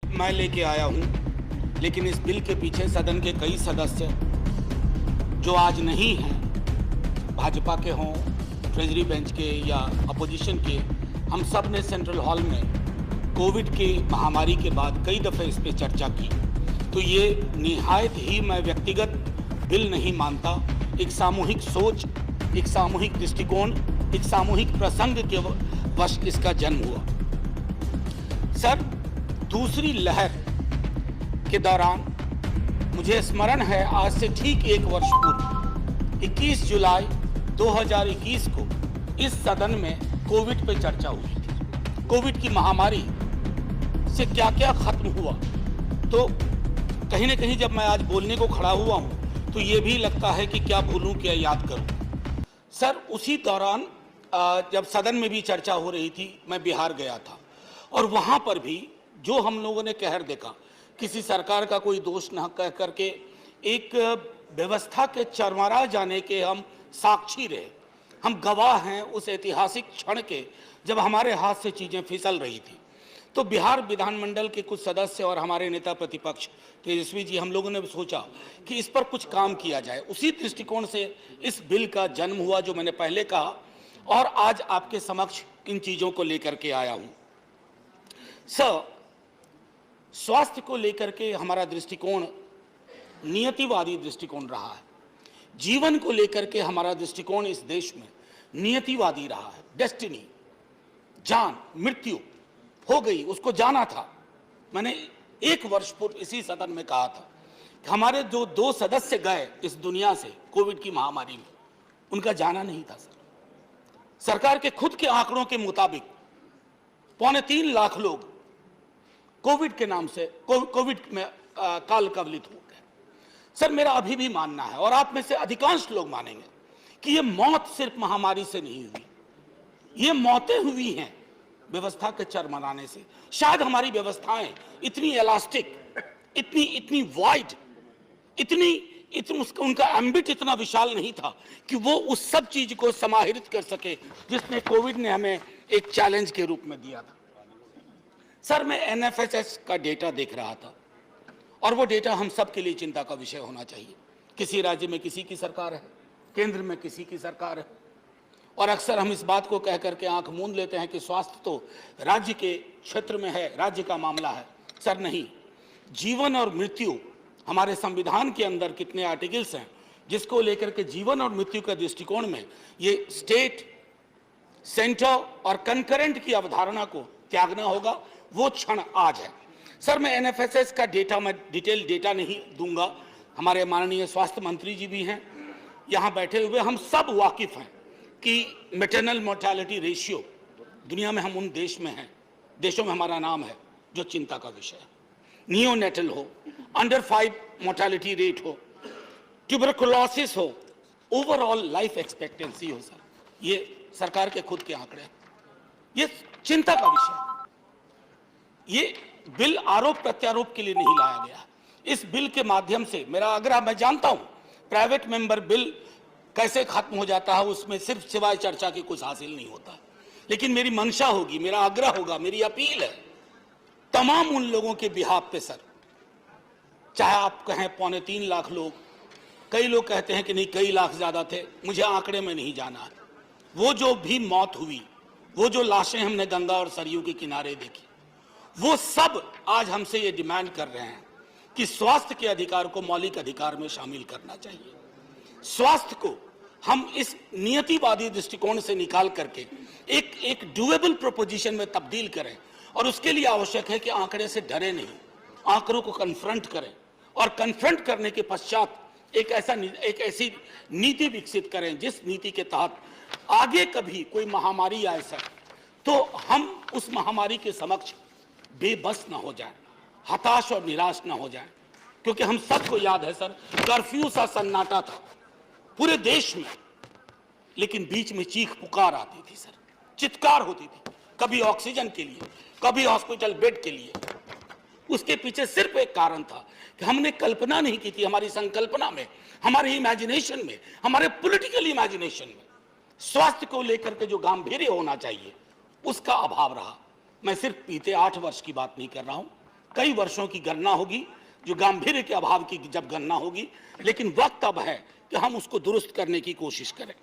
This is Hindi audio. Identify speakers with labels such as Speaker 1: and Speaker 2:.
Speaker 1: मैं लेके आया हूं, लेकिन इस बिल के पीछे सदन के कई सदस्य जो आज नहीं हैं, भाजपा के हों, ट्रेजरी बेंच के या अपोजिशन के, हम सब ने सेंट्रल हॉल में कोविड की महामारी के बाद कई दफ़े इस पर चर्चा की। तो ये निहायत ही मैं व्यक्तिगत बिल नहीं मानता, एक सामूहिक सोच, एक सामूहिक दृष्टिकोण, एक सामूहिक प्रसंग के वश इसका जन्म हुआ। सर, दूसरी लहर के दौरान मुझे स्मरण है, आज से ठीक एक वर्ष पूर्व 21 जुलाई 2021 को इस सदन में कोविड पे चर्चा हुई थी। कोविड की महामारी से क्या क्या खत्म हुआ, तो कहीं ना कहीं जब मैं आज बोलने को खड़ा हुआ हूं तो ये भी लगता है कि क्या भूलूं क्या याद करूं। सर, उसी दौरान जब सदन में भी चर्चा हो रही थी, मैं बिहार गया था और वहां पर भी जो हम लोगों ने कहर देखा, किसी सरकार का कोई दोष न कह करके एक व्यवस्था के चरमरा जाने के हम साक्षी रहे, हम गवाह हैं उस ऐतिहासिक क्षण के जब हमारे हाथ से चीज़ें फिसल रही थी। तो बिहार विधानमंडल के कुछ सदस्य और हमारे नेता प्रतिपक्ष तेजस्वी जी, हम लोगों ने सोचा कि इस पर कुछ काम किया जाए। उसी दृष्टिकोण से इस बिल का जन्म हुआ जो मैंने पहले कहा, और आज आपके समक्ष इन चीज़ों को लेकर के आया हूँ। सर, स्वास्थ्य को लेकर के हमारा दृष्टिकोण नियतिवादी दृष्टिकोण रहा है। जीवन को लेकर के हमारा दृष्टिकोण इस देश में नियतिवादी रहा है। डेस्टिनी, जान, मृत्यु हो गई, उसको जाना था। मैंने एक वर्ष पूर्व इसी सदन में कहा था कि हमारे जो 2 सदस्य गए इस दुनिया से कोविड की महामारी में, उनका जाना नहीं था। सर, सरकार के खुद के आंकड़ों के मुताबिक 3.25 लाख लोग कोविड के नाम से कोविड में काल कवलित हो गए। सर, मेरा अभी भी मानना है, और आप में से अधिकांश लोग मानेंगे, कि ये मौत सिर्फ महामारी से नहीं हुई, ये मौतें हुई हैं व्यवस्था के चरमराने से। शायद हमारी व्यवस्थाएं इतनी इलास्टिक, इतनी वाइड, उनका एम्बिट इतना विशाल नहीं था कि वो उस सब चीज को समाहित कर सके जिसने कोविड ने हमें एक चैलेंज के रूप में दिया था। सर, मैं एनएफएसएस का डेटा देख रहा था, और वो डेटा हम सब के लिए चिंता का विषय होना चाहिए। किसी राज्य में किसी की सरकार है, केंद्र में किसी की सरकार है, और अक्सर हम इस बात को कह करके आंख मूंद लेते हैं कि स्वास्थ्य तो राज्य के क्षेत्र में है, राज्य का मामला है। सर नहीं, जीवन और मृत्यु हमारे संविधान के अंदर कितने आर्टिकल्स हैं जिसको लेकर के जीवन और मृत्यु के दृष्टिकोण में ये स्टेट, सेंटर और कंकरेंट की अवधारणा को त्यागना होगा, वो क्षण आज है। सर, मैं एनएफएसएस का डेटा, मैं डिटेल डेटा नहीं दूंगा, हमारे माननीय स्वास्थ्य मंत्री जी भी हैं यहाँ बैठे हुए, हम सब वाकिफ हैं कि मैटरनल मोर्टेलिटी रेशियो दुनिया में हम उन देशों में हमारा नाम है जो चिंता का विषय है। नियोनेटल हो, अंडर 5 मोर्टेलिटी रेट हो, ट्यूबरकुलोसिस हो, ओवरऑल लाइफ एक्सपेक्टेंसी हो। सर, ये सरकार के खुद के आंकड़े हैं, ये चिंता का विषय है। ये बिल आरोप प्रत्यारोप के लिए नहीं लाया गया। इस बिल के माध्यम से मेरा आग्रह, मैं जानता हूं प्राइवेट मेंबर बिल कैसे खत्म हो जाता है, उसमें सिर्फ सिवाय चर्चा के कुछ हासिल नहीं होता, लेकिन मेरी मंशा होगी, मेरा आग्रह होगा, मेरी अपील है तमाम उन लोगों के बिहाफ पे। सर, चाहे आप कहें 3.25 लाख लोग, कई लोग कहते हैं कि नहीं कई लाख ज्यादा थे, मुझे आंकड़े में नहीं जाना है। वो जो भी मौत हुई, वो जो लाशें हमने गंगा और सरयू के किनारे देखी, वो सब आज हमसे ये डिमांड कर रहे हैं कि स्वास्थ्य के अधिकार को मौलिक अधिकार में शामिल करना चाहिए। स्वास्थ्य को हम इस नियतिवादी दृष्टिकोण से निकाल करके एक डुएबल प्रोपोजिशन में तब्दील करें, और उसके लिए आवश्यक है कि आंकड़े से डरे नहीं, आंकड़ों को कन्फ्रंट करें, और कन्फ्रंट करने के पश्चात एक ऐसी नीति विकसित करें जिस नीति के तहत आगे कभी कोई महामारी आए सर, तो हम उस महामारी के समक्ष बेबस ना हो जाए, हताश और निराश ना हो जाए। क्योंकि हम सबको याद है सर, कर्फ्यू सा सन्नाटा था पूरे देश में, लेकिन बीच में चीख पुकार आती थी सर, चित्कार होती थी, कभी ऑक्सीजन के लिए, कभी हॉस्पिटल बेड के लिए। उसके पीछे सिर्फ एक कारण था कि हमने कल्पना नहीं की थी, हमारी संकल्पना में, हमारे इमेजिनेशन में, हमारे पॉलिटिकल इमेजिनेशन में स्वास्थ्य को लेकर के जो गांभीर्य होना चाहिए उसका अभाव रहा। मैं सिर्फ बीते 8 वर्ष की बात नहीं कर रहा हूं, कई वर्षों की गणना होगी, जो गांधीर्य के अभाव की जब गणना होगी, लेकिन वक्त अब है कि हम उसको दुरुस्त करने की कोशिश करें।